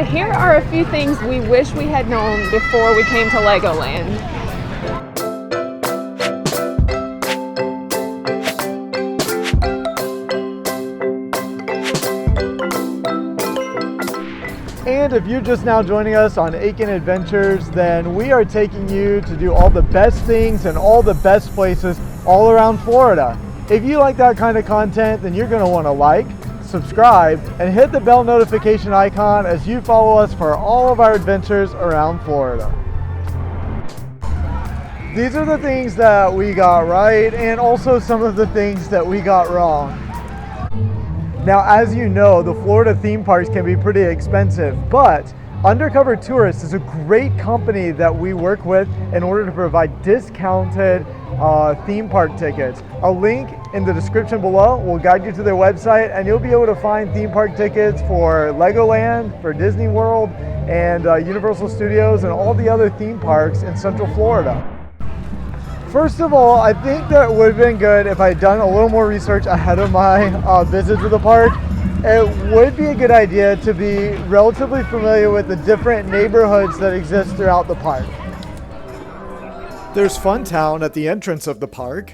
here are a few things we wish we had known before we came to Legoland. And if you're just now joining us on Aiken Adventures, then we are taking you to do all the best things and all the best places all around Florida. If you like that kind of content, then you're going to want to like, subscribe, and hit the bell notification icon as you follow us for all of our adventures around Florida. These are the things that we got right and also some of the things that we got wrong. Now, as you know, the Florida theme parks can be pretty expensive, but Undercover Tourists is a great company that we work with in order to provide discounted theme park tickets. A link in the description below will guide you to their website, and you'll be able to find theme park tickets for Legoland, for Disney World, and Universal Studios, and all the other theme parks in Central Florida. First of all, I think that would have been good if I had done a little more research ahead of my visit to the park. It would be a good idea to be relatively familiar with the different neighborhoods that exist throughout the park. There's Fun Town at the entrance of the park.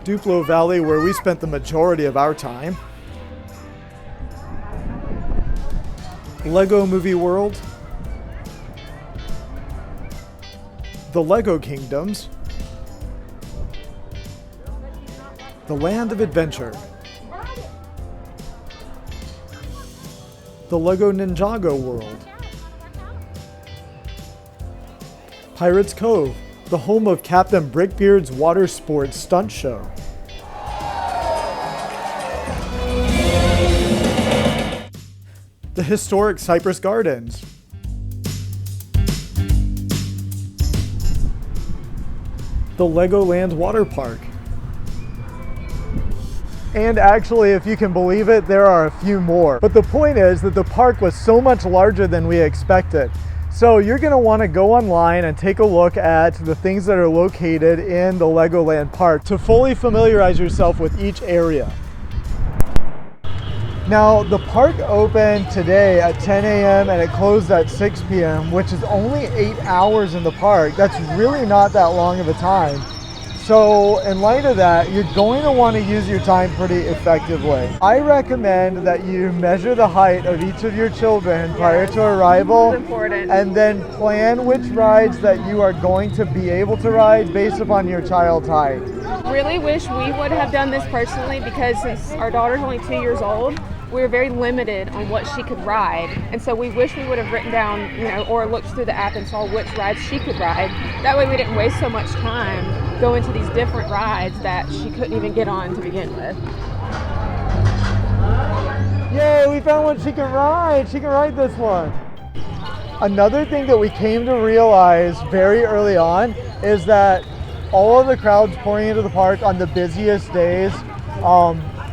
Duplo Valley, where we spent the majority of our time. Lego Movie World. The Lego Kingdoms, the Land of Adventure, the Lego Ninjago World, Pirates Cove, the home of Captain Brickbeard's water sports stunt show, the historic Cypress Gardens, the Legoland Water Park. And actually, if you can believe it, there are a few more. But the point is that the park was so much larger than we expected. So you're going to want to go online and take a look at the things that are located in the Legoland Park to fully familiarize yourself with each area. Now, the park opened today at 10 a.m. and it closed at 6 p.m., which is only 8 hours in the park. That's really not that long of a time. So in light of that, you're going to want to use your time pretty effectively. I recommend that you measure the height of each of your children prior to arrival, and then plan which rides that you are going to be able to ride based upon your child's height. Really wish we would have done this personally, because since our daughter's only 2 years old, we were very limited on what she could ride, and so we wish we would have written down, or looked through the app and saw which rides she could ride. That way we didn't waste so much time going to these different rides that she couldn't even get on to begin with. Yay, we found one she can ride. She can ride this one. Another thing that we came to realize very early on is that all of the crowds pouring into the park on the busiest days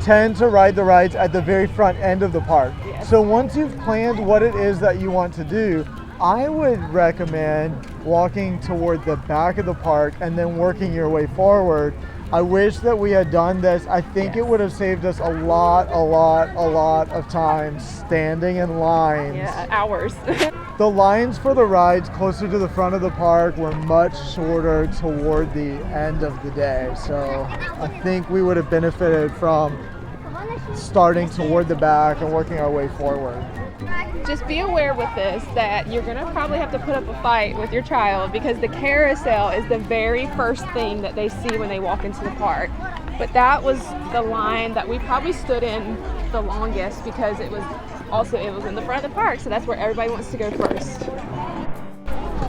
tend to ride the rides at the very front end of the park. Yes. So once you've planned what it is that you want to do, I would recommend walking toward the back of the park and then working your way forward. I wish that we had done this. I think it would have saved us a lot of time standing in lines. Yeah, hours. The lines for the rides closer to the front of the park were much shorter toward the end of the day. So I think we would have benefited from starting toward the back and working our way forward. Just be aware with this that you're going to probably have to put up a fight with your child, because the carousel is the very first thing that they see when they walk into the park. But that was the line that we probably stood in the longest, because it was in the front of the park, so that's where everybody wants to go first.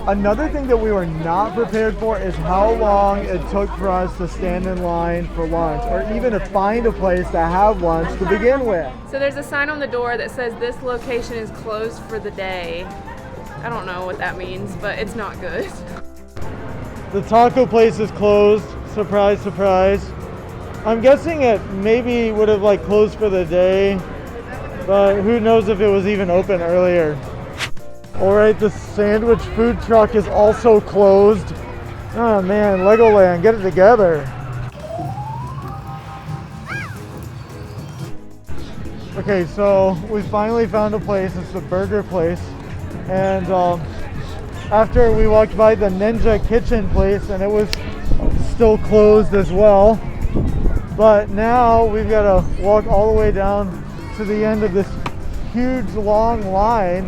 Another thing that we were not prepared for is how long it took for us to stand in line for lunch, or even to find a place to have lunch to begin with. So there's a sign on the door that says this location is closed for the day. I don't know what that means, but it's not good. The taco place is closed. Surprise, surprise. I'm guessing it maybe would have closed for the day, but who knows if it was even open earlier. All right, the sandwich food truck is also closed. Oh man, Legoland, get it together. Okay, so we finally found a place. It's the burger place. And after we walked by the Ninja Kitchen place, and it was still closed as well. But now we've got to walk all the way down to the end of this huge long line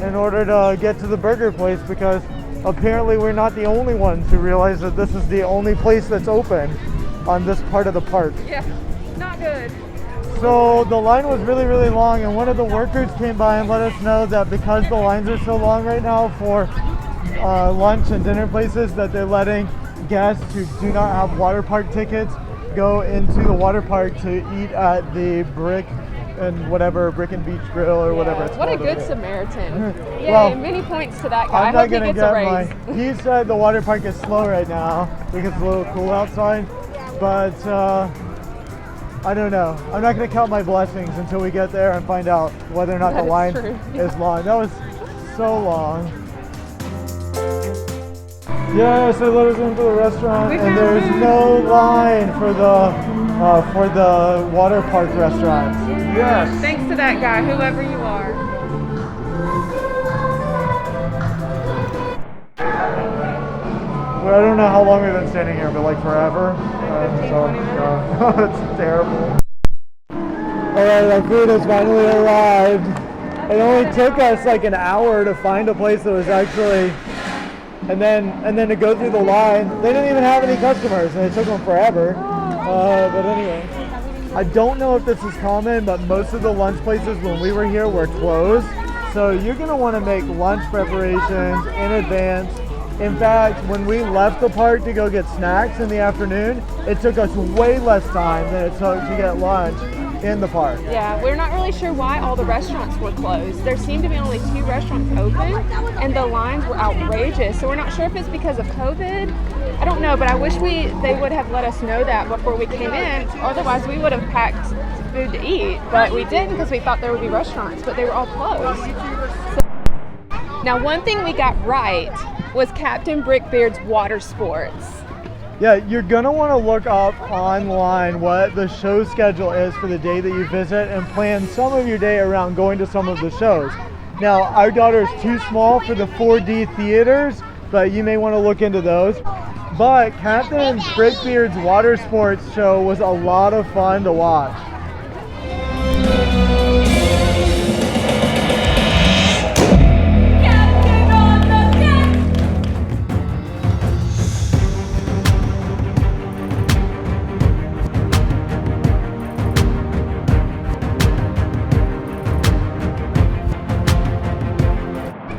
in order to get to the burger place, because apparently we're not the only ones who realize that this is the only place that's open on this part of the park. Yeah, not good. So the line was really, really long, and one of the workers came by and let us know that because the lines are so long right now for lunch and dinner places, that they're letting guests who do not have water park tickets go into the water park to eat at the Brick and Beach Grill or whatever it's What called. a good Samaritan. Yay, Well, many points to that guy. I I'm hope not he gonna gets get a raise. He said the water park is slow right now because it's a little cool outside, but I don't know. I'm not gonna count my blessings until we get there and find out whether or not That the is line true. is long. That was so long. Yes, they let us into the restaurant, We and found there's food. no line for the water park restaurants. Yes. Thanks to that guy, whoever you are. Well, I don't know how long we've been standing here, but like forever. 15, 20 minutes. It's terrible. Alright, our food has finally arrived. It only took us like an hour to find a place that was actually, and then to go through the line. They didn't even have any customers, and it took them forever. But anyway, I don't know if this is common, but most of the lunch places when we were here were closed. So you're gonna want to make lunch preparations in advance. In fact, when we left the park to go get snacks in the afternoon, it took us way less time than it took to get lunch in the park. Yeah, we're not really sure why all the restaurants were closed. There seemed to be only 2 restaurants open, and the lines were outrageous. So we're not sure if it's because of COVID. I don't know, but I wish they would have let us know that before we came in. Otherwise, we would have packed food to eat, but we didn't because we thought there would be restaurants, but they were all closed. Now, one thing we got right was Captain Brickbeard's water sports. Yeah, you're gonna want to look up online what the show schedule is for the day that you visit and plan some of your day around going to some of the shows. Now, our daughter is too small for the 4D theaters, but you may want to look into those. But Captain Brickbeard's water sports show was a lot of fun to watch.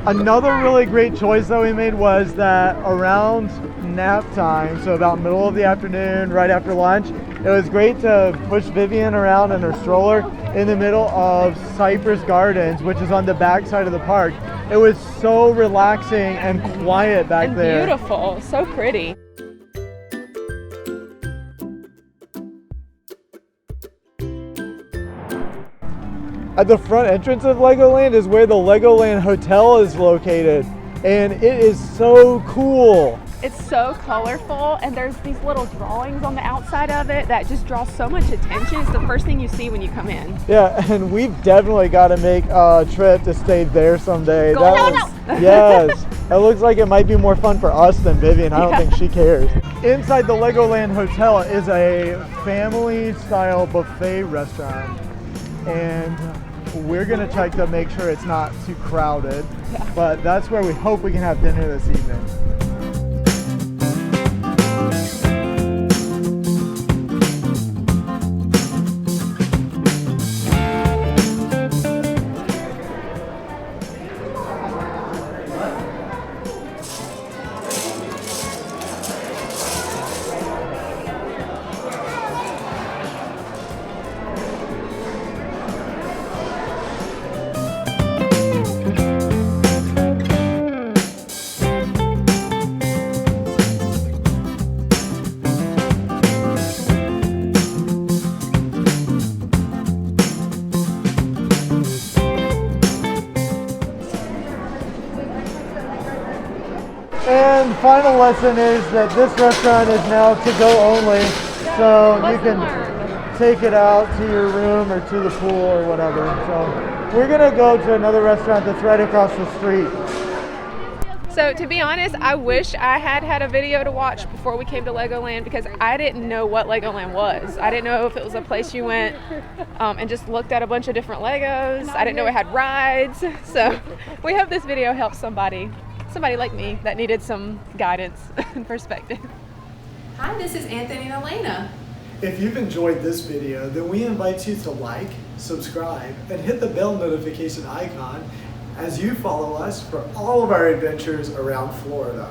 Another really great choice that we made was that around nap time, so about middle of the afternoon, right after lunch, it was great to push Vivian around in her stroller in the middle of Cypress Gardens, which is on the back side of the park. It was so relaxing and quiet back And there. beautiful, so pretty. At the front entrance of Legoland is where the Legoland Hotel is located, and it is so cool. It's so colorful, and there's these little drawings on the outside of it that just draw so much attention. It's the first thing you see when you come in. Yeah, and we've definitely got to make a trip to stay there someday. Goals. Yes, it looks like it might be more fun for us than Vivian. I don't think she cares. Inside the Legoland Hotel is a family-style buffet restaurant, and we're gonna check to make sure it's not too crowded. Yeah. But that's where we hope we can have dinner this evening. And final lesson is that this restaurant is now to go only, so you Lesson can learned. take it out to your room or to the pool or whatever. So we're gonna go to another restaurant that's right across the street. So to be honest, I wish I had a video to watch before we came to Legoland, because I didn't know what Legoland was. I didn't know if it was a place you went and just looked at a bunch of different Legos. I didn't know it had rides. So we hope this video helps somebody like me that needed some guidance and perspective. Hi, this is Anthony and Elena. If you've enjoyed this video, then we invite you to like, subscribe, and hit the bell notification icon as you follow us for all of our adventures around Florida.